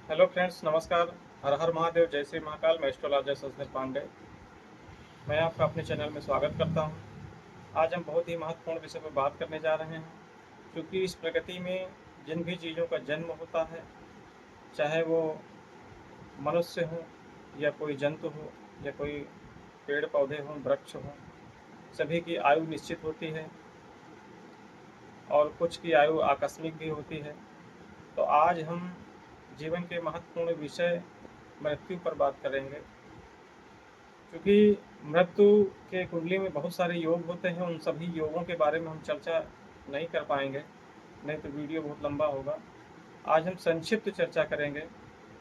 Hello friends, नमस्कार। हर हर महादेव, जय श्री महाकाल। मैं एस्ट्रोलॉजर संजय पांडे, मैं आपका अपने चैनल में स्वागत करता हूं। आज हम बहुत ही महत्वपूर्ण विषय पर बात करने जा रहे हैं, क्योंकि इस प्रकृति में जिन भी चीज़ों का जन्म होता है, चाहे वो मनुष्य हो या कोई जंतु हो या कोई पेड़ पौधे हों, वृक्ष हों, सभी की आयु निश्चित होती है और कुछ की आयु आकस्मिक भी होती है। तो आज हम जीवन के महत्वपूर्ण विषय मृत्यु पर बात करेंगे, क्योंकि मृत्यु के कुंडली में बहुत सारे योग होते हैं। उन सभी योगों के बारे में हम चर्चा नहीं कर पाएंगे, नहीं तो वीडियो बहुत लंबा होगा। आज हम संक्षिप्त चर्चा करेंगे,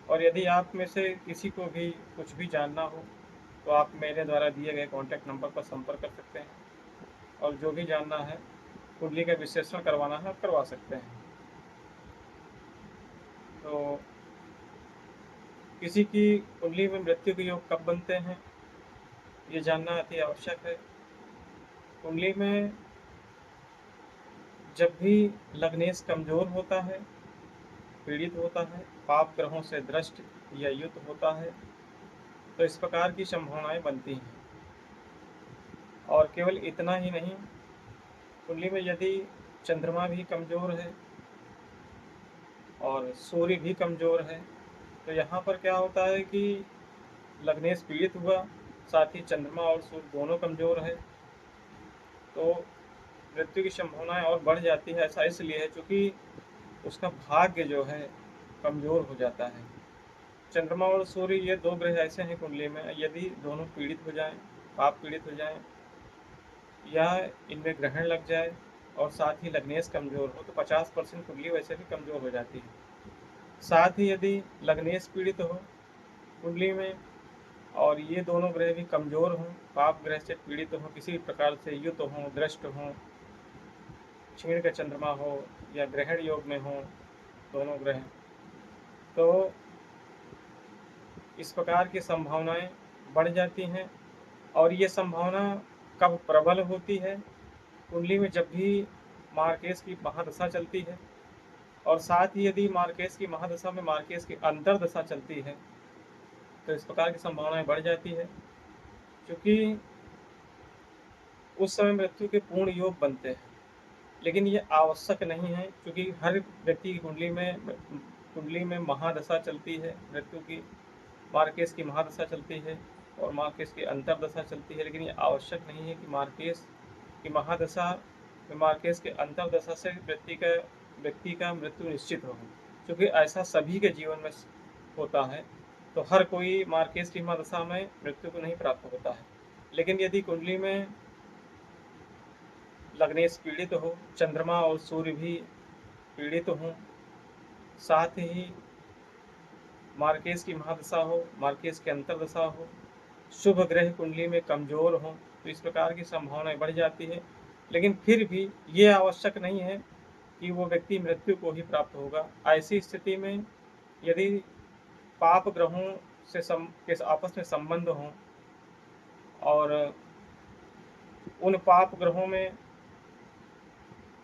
और यदि आप में से किसी को भी कुछ भी जानना हो तो आप मेरे द्वारा दिए गए कॉन्टैक्ट नंबर पर संपर्क कर सकते हैं, और जो भी जानना है, कुंडली का विश्लेषण करवाना है, आप करवा सकते हैं। तो किसी की कुंडली में मृत्यु के योग कब बनते हैं, ये जानना अति आवश्यक है। कुंडली में जब भी लग्नेश कमजोर होता है, पीड़ित होता है, पाप ग्रहों से दृष्ट या युत होता है, तो इस प्रकार की संभावनाएं बनती हैं। और केवल इतना ही नहीं, कुंडली में यदि चंद्रमा भी कमजोर है और सूर्य भी कमजोर है, तो यहाँ पर क्या होता है कि लग्नेश पीड़ित हुआ, साथ ही चंद्रमा और सूर्य दोनों कमजोर है, तो मृत्यु की संभावनाएं और बढ़ जाती है। ऐसा इसलिए है क्योंकि उसका भाग्य जो है कमजोर हो जाता है। चंद्रमा और सूर्य ये दो ग्रह ऐसे हैं कुंडली में, यदि दोनों पीड़ित हो जाएं, पाप पीड़ित हो जाएं, या इनमें ग्रहण लग जाए और साथ ही लग्नेश कमजोर हो, तो 50% कुंडली वैसे भी कमजोर हो जाती है। साथ ही यदि लग्नेश पीड़ित हो कुंडली में और ये दोनों ग्रह भी कमजोर हों, पाप ग्रह से पीड़ित हों, किसी प्रकार से युत हों, दृष्ट हों, क्षीण का चंद्रमा हो या ग्रहण योग में हो दोनों ग्रह, तो इस प्रकार की संभावनाएं बढ़ जाती हैं। और ये संभावना कब प्रबल होती है? कुंडली में जब भी मार्केस की महादशा चलती है, और साथ ही यदि मार्केस की महादशा में मार्केस की अंतर्दशा चलती है, तो इस प्रकार की संभावनाएं बढ़ जाती है, क्योंकि उस समय मृत्यु के पूर्ण योग बनते हैं। लेकिन ये आवश्यक नहीं है, क्योंकि हर व्यक्ति की कुंडली में महादशा चलती है मृत्यु की। मार्केस की महादशा चलती है और मार्केस की अंतर्दशा चलती है, लेकिन ये आवश्यक नहीं है कि मार्केस की महादशा में मार्केस के अंतर्दशा से व्यक्ति का मृत्यु निश्चित हो, क्योंकि ऐसा सभी के जीवन में होता है। तो हर कोई मार्केस की महादशा में मृत्यु को नहीं प्राप्त होता है। लेकिन यदि कुंडली में लग्नेश पीड़ित हो, चंद्रमा और सूर्य भी पीड़ित हों, साथ ही मार्केस की महादशा हो, मार्केस की अंतर्दशा हो, शुभ ग्रह कुंडली में कमजोर हों, तो इस प्रकार की संभावनाएं बढ़ जाती है। लेकिन फिर भी ये आवश्यक नहीं है कि वो व्यक्ति मृत्यु को ही प्राप्त होगा। ऐसी स्थिति में यदि पाप ग्रहों के आपस में संबंध हों, और उन पाप ग्रहों में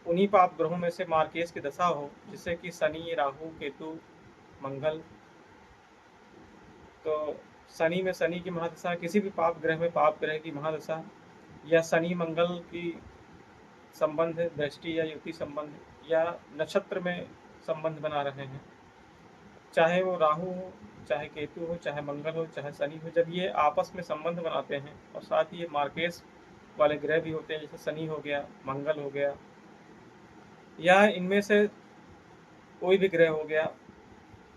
उन्हीं पाप ग्रहों में से मार्केस की दशा हो, जिससे कि शनि, राहु, केतु, मंगल, तो शनि में शनि की महादशा, किसी भी पाप ग्रह में पाप ग्रह की महादशा, या शनि मंगल की संबंध, दृष्टि या युति संबंध, या नक्षत्र में संबंध बना रहे हैं, चाहे वो राहु हो, चाहे केतु हो, चाहे मंगल हो, चाहे शनि हो, जब ये आपस में संबंध बनाते हैं, और साथ ही ये मार्केस वाले ग्रह भी होते हैं, जैसे शनि हो गया, मंगल हो गया, या इनमें से कोई भी ग्रह हो गया।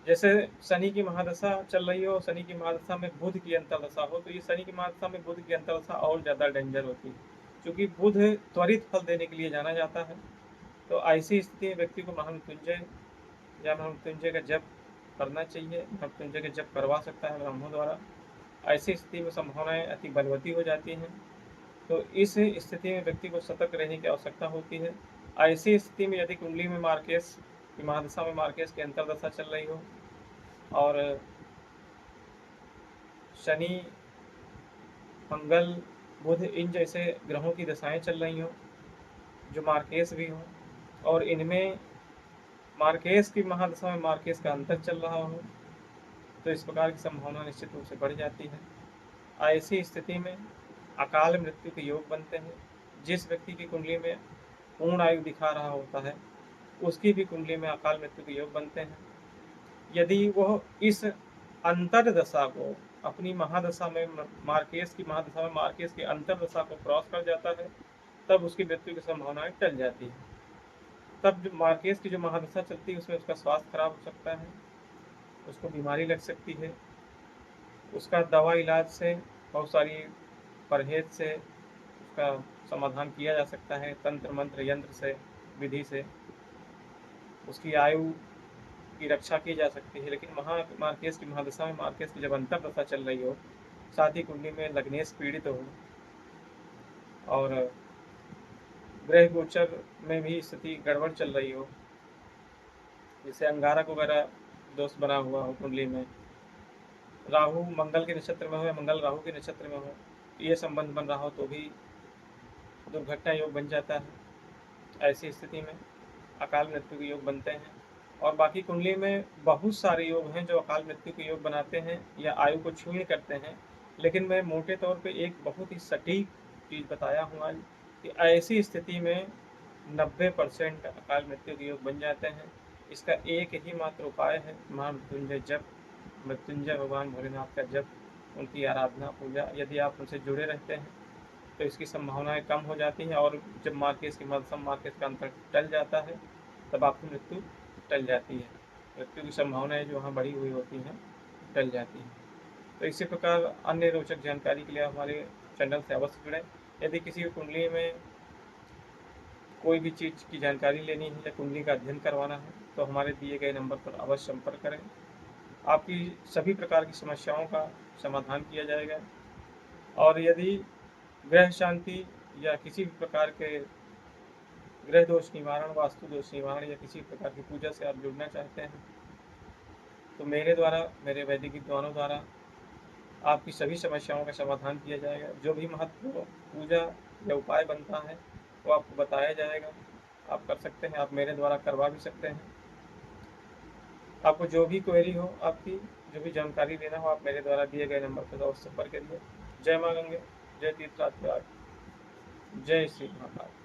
जैसे शनि की महादशा चल रही हो, शनि की महादशा में बुध की अंतर्दशा हो, तो ये शनि की महादशा में बुध की अंतर्दशा और ज़्यादा डेंजर होती है, क्योंकि बुध त्वरित फल देने के लिए जाना जाता है। तो ऐसी स्थिति में व्यक्ति को महामृत्युंजय या महामृत्युंजय का जप करना चाहिए। महामृत्युंजय का जप करवा सकता है ब्राह्मणों द्वारा। ऐसी स्थिति में संभावनाएं अति बलवती हो जाती हैं, तो इस स्थिति में व्यक्ति को सतर्क रहने की आवश्यकता होती है। ऐसी स्थिति में यदि कुंडली में मार्केस की महादशा में मार्केस की अंतर्दशा चल रही हो, और शनि, मंगल, बुध, इन जैसे ग्रहों की दशाएं चल रही हों जो मार्केस भी हों, और इनमें मार्केस की महादशा में मार्केस का अंतर चल रहा हो, तो इस प्रकार की संभावना निश्चित रूप से बढ़ जाती है। ऐसी स्थिति में अकाल मृत्यु के योग बनते हैं। जिस व्यक्ति की कुंडली में पूर्ण आयु दिखा रहा होता है, उसकी भी कुंडली में अकाल मृत्यु के योग बनते हैं। यदि वह इस अंतरदशा को अपनी महादशा में मार्केस की महादशा में मार्केस की अंतरदशा को क्रॉस कर जाता है, तब उसकी मृत्यु की संभावनाएं टल जाती है। तब जो मार्केस की जो महादशा चलती है उसमें उसका स्वास्थ्य खराब हो सकता है, उसको बीमारी लग सकती है, उसका दवा इलाज से, बहुत सारी परहेज से उसका समाधान किया जा सकता है, तंत्र मंत्र यंत्र से, विधि से उसकी आयु की रक्षा की जा सकती है। लेकिन मार्केस की महादशा में मार्केस की जब अंतरदशा चल रही हो, साथ ही कुंडली में लग्नेश पीड़ित हो और ग्रह गोचर में भी स्थिति गड़बड़ चल रही हो, जैसे अंगारक वगैरह दोष बना हुआ हो कुंडली में, राहु मंगल के नक्षत्र में हो या मंगल राहु के नक्षत्र में हो, ये संबंध बन रहा हो तो भी दुर्घटना योग बन जाता है। ऐसी स्थिति में अकाल मृत्यु के योग बनते हैं। और बाकी कुंडली में बहुत सारे योग हैं जो अकाल मृत्यु के योग बनाते हैं या आयु को क्षीण करते हैं, लेकिन मैं मोटे तौर पे एक बहुत ही सटीक चीज़ बताया हूँ आज कि ऐसी स्थिति में 90% अकाल मृत्यु के योग बन जाते हैं। इसका एक ही मात्र उपाय है महामृत्युंजय जप, मृत्युंजय भगवान भोलेनाथ का जप, उनकी आराधना पूजा। यदि आप उनसे जुड़े रहते हैं तो इसकी संभावनाएं कम हो जाती हैं, और जब मार्केस की मध्यम मार्केस का अंतर टल जाता है तब आपकी मृत्यु टल जाती है। मृत्यु की संभावनाएं जो वहाँ बढ़ी हुई होती हैं टल जाती हैं। तो इसी प्रकार अन्य रोचक जानकारी के लिए हमारे चैनल से अवश्य जुड़ें। यदि किसी कुंडली में कोई भी चीज़ की जानकारी लेनी है या कुंडली का अध्ययन करवाना है तो हमारे दिए गए नंबर पर अवश्य संपर्क करें। आपकी सभी प्रकार की समस्याओं का समाधान किया जाएगा। और यदि ग्रह शांति या किसी भी प्रकार के ग्रह दोष निवारण, वास्तु दोष निवारण या किसी प्रकार की पूजा से आप जुड़ना चाहते हैं तो मेरे द्वारा, मेरे वैदिक विद्वानों द्वारा आपकी सभी समस्याओं का समाधान किया जाएगा। जो भी महत्वपूर्ण पूजा या उपाय बनता है वो आपको बताया जाएगा, आप कर सकते हैं, आप मेरे द्वारा करवा भी सकते हैं। आपको जो भी क्वेरी हो, आपकी जो भी जानकारी लेना हो, आप मेरे द्वारा दिए गए नंबर पर अवश्य संपर्क करिए। जय माँ गंगे, जय तीर्थराज, जय श्री महाकाल।